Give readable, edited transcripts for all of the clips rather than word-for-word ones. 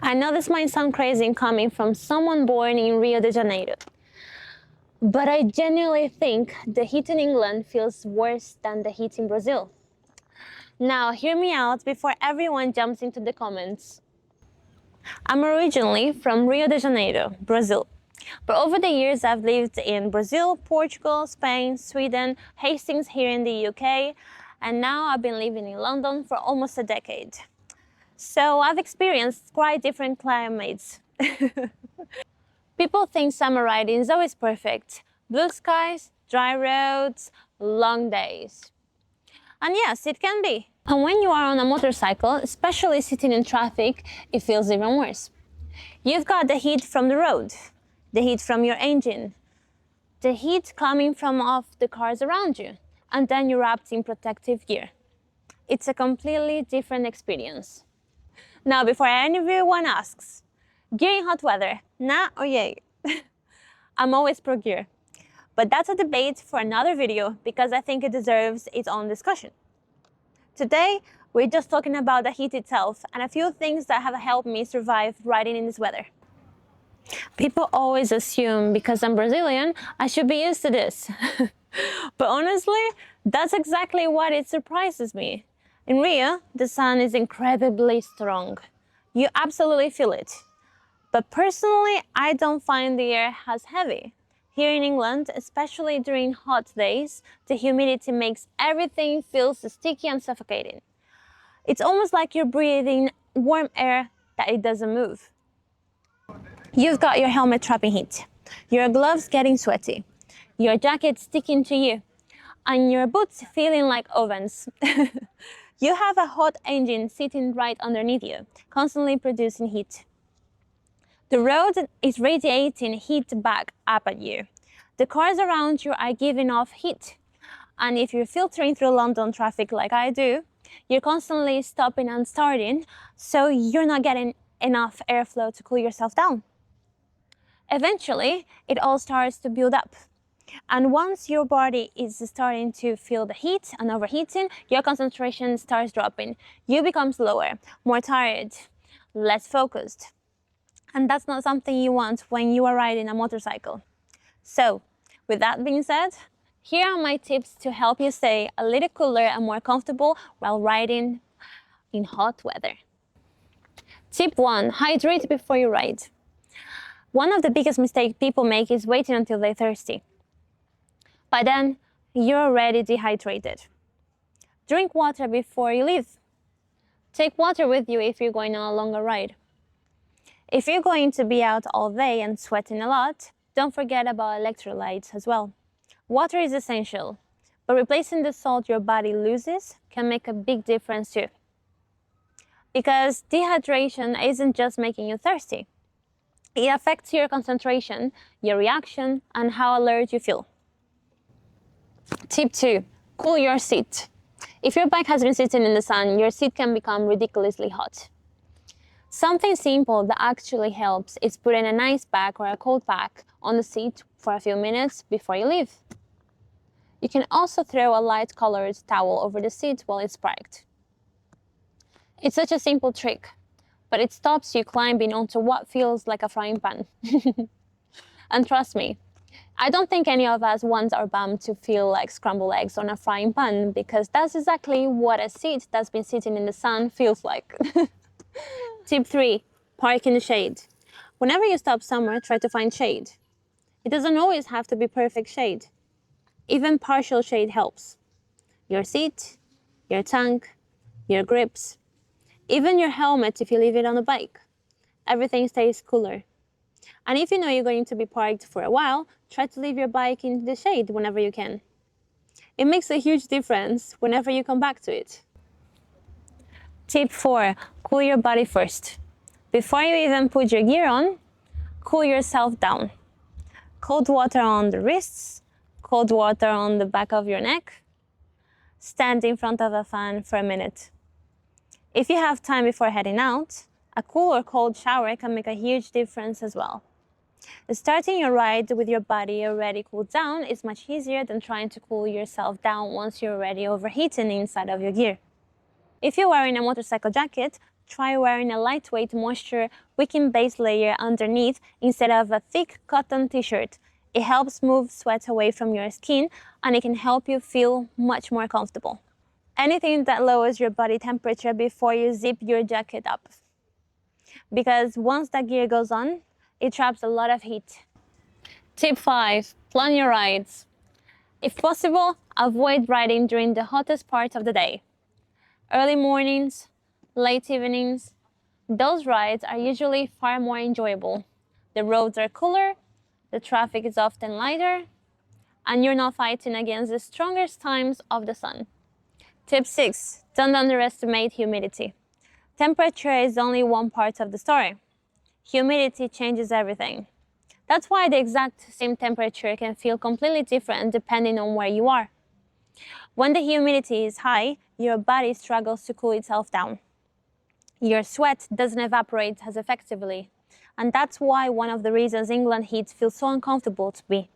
I know this might sound crazy coming from someone born in Rio de Janeiro, but I genuinely think the heat in England feels worse than the heat in Brazil. Now, hear me out before everyone jumps into the comments. I'm originally from Rio de Janeiro, Brazil. But over the years, I've lived in Brazil, Portugal, Spain, Sweden, Hastings here in the UK, and now I've been living in London for almost a decade. So I've experienced quite different climates. People think summer riding is always perfect. Blue skies, dry roads, long days. And yes, it can be. And when you are on a motorcycle, especially sitting in traffic, it feels even worse. You've got the heat from the road, the heat from your engine, the heat coming from off the cars around you, and then you're wrapped in protective gear. It's a completely different experience. Now, before anyone asks, gear in hot weather, nah or yay? I'm always pro gear. But that's a debate for another video because I think it deserves its own discussion. Today, we're just talking about the heat itself and a few things that have helped me survive riding in this weather. People always assume because I'm Brazilian, I should be used to this. But honestly, that's exactly what it surprises me. In Rio, the sun is incredibly strong. You absolutely feel it. But personally, I don't find the air as heavy. Here in England, especially during hot days, the humidity makes everything feel sticky and suffocating. It's almost like you're breathing warm air that it doesn't move. You've got your helmet trapping heat, your gloves getting sweaty, your jacket sticking to you, and your boots feeling like ovens. You have a hot engine sitting right underneath you, constantly producing heat. The road is radiating heat back up at you. The cars around you are giving off heat. And if you're filtering through London traffic like I do, you're constantly stopping and starting, so you're not getting enough airflow to cool yourself down. Eventually, it all starts to build up. And once your body is starting to feel the heat and overheating, your concentration starts dropping. You become slower, more tired, less focused. And that's not something you want when you are riding a motorcycle. So, with that being said, here are my tips to help you stay a little cooler and more comfortable while riding in hot weather. Tip 1. Hydrate before you ride. One of the biggest mistakes people make is waiting until they're thirsty. By then, you're already dehydrated. Drink water before you leave. Take water with you if you're going on a longer ride. If you're going to be out all day and sweating a lot, don't forget about electrolytes as well. Water is essential, but replacing the salt your body loses can make a big difference too. Because dehydration isn't just making you thirsty. It affects your concentration, your reaction, and how alert you feel. Tip 2. Cool your seat. If your bike has been sitting in the sun, your seat can become ridiculously hot. Something simple that actually helps is putting an ice pack or a cold pack on the seat for a few minutes before you leave. You can also throw a light-colored towel over the seat while it's parked. It's such a simple trick, but it stops you climbing onto what feels like a frying pan. And trust me, I don't think any of us wants our bum to feel like scrambled eggs on a frying pan, because that's exactly what a seat that's been sitting in the sun feels like. Tip 3. Park in the shade. Whenever you stop somewhere, try to find shade. It doesn't always have to be perfect shade. Even partial shade helps. Your seat, your tank, your grips, even your helmet if you leave it on a bike. Everything stays cooler. And if you know you're going to be parked for a while, try to leave your bike in the shade whenever you can. It makes a huge difference whenever you come back to it. Tip 4. Cool your body first. Before you even put your gear on, cool yourself down. Cold water on the wrists, cold water on the back of your neck. Stand in front of a fan for a minute. If you have time before heading out, a cool or cold shower can make a huge difference as well. Starting your ride with your body already cooled down is much easier than trying to cool yourself down once you're already overheating inside of your gear. If you're wearing a motorcycle jacket, try wearing a lightweight moisture wicking base layer underneath instead of a thick cotton t-shirt. It helps move sweat away from your skin and it can help you feel much more comfortable. Anything that lowers your body temperature before you zip your jacket up. Because once that gear goes on, it traps a lot of heat. Tip 5. Plan your rides. If possible, avoid riding during the hottest part of the day. Early mornings, late evenings, those rides are usually far more enjoyable. The roads are cooler, the traffic is often lighter, and you're not fighting against the strongest times of the sun. Tip 6. Don't underestimate humidity. Temperature is only one part of the story. Humidity changes everything. That's why the exact same temperature can feel completely different depending on where you are. When the humidity is high, your body struggles to cool itself down. Your sweat doesn't evaporate as effectively, and that's why one of the reasons England heat feels so uncomfortable to be.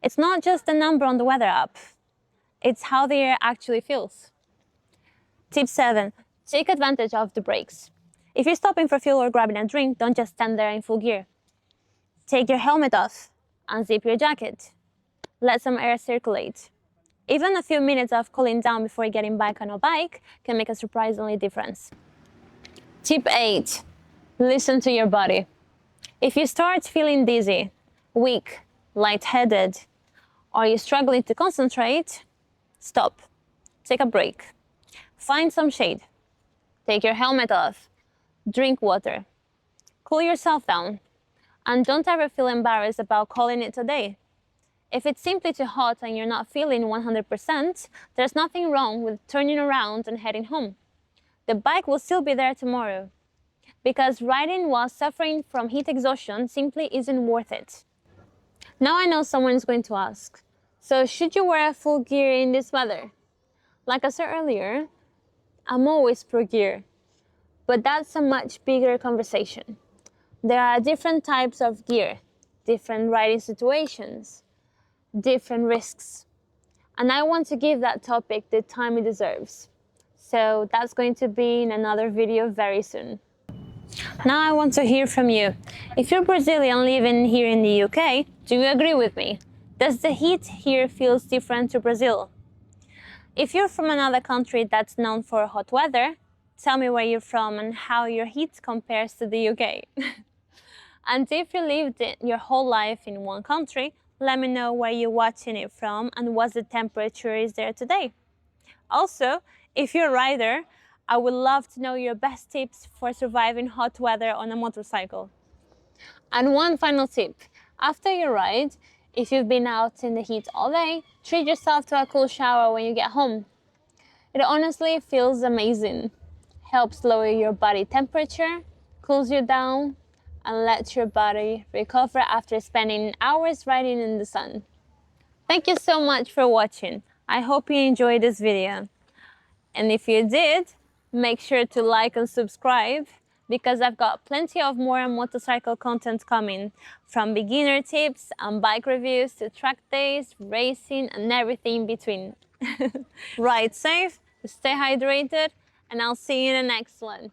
It's not just the number on the weather app, it's how the air actually feels. Tip 7. Take advantage of the breaks. If you're stopping for fuel or grabbing a drink, don't just stand there in full gear. Take your helmet off, unzip your jacket, let some air circulate. Even a few minutes of cooling down before getting back on a bike can make a surprisingly difference. Tip 8. Listen to your body. If you start feeling dizzy, weak, lightheaded, or you're struggling to concentrate, stop. Take a break. Find some shade. Take your helmet off. Drink water. Cool yourself down. And don't ever feel embarrassed about calling it a day. If it's simply too hot and you're not feeling 100%, there's nothing wrong with turning around and heading home. The bike will still be there tomorrow. Because riding while suffering from heat exhaustion simply isn't worth it. Now I know someone's going to ask, so should you wear full gear in this weather? Like I said earlier, I'm always pro gear, but that's a much bigger conversation. There are different types of gear, different riding situations, different risks. And I want to give that topic the time it deserves. So that's going to be in another video very soon. Now I want to hear from you. If you're Brazilian living here in the UK, do you agree with me? Does the heat here feel different to Brazil? If you're from another country that's known for hot weather, tell me where you're from and how your heat compares to the UK. And if you lived your whole life in one country, let me know where you're watching it from and what the temperature is there today. Also, if you're a rider, I would love to know your best tips for surviving hot weather on a motorcycle. And one final tip. After your ride, if you've been out in the heat all day, treat yourself to a cool shower when you get home. It honestly feels amazing. Helps lower your body temperature, cools you down, and lets your body recover after spending hours riding in the sun. Thank you so much for watching. I hope you enjoyed this video. And if you did, make sure to like and subscribe because I've got plenty of more motorcycle content coming, from beginner tips and bike reviews to track days, racing and everything in between. Ride safe, stay hydrated, and I'll see you in the next one.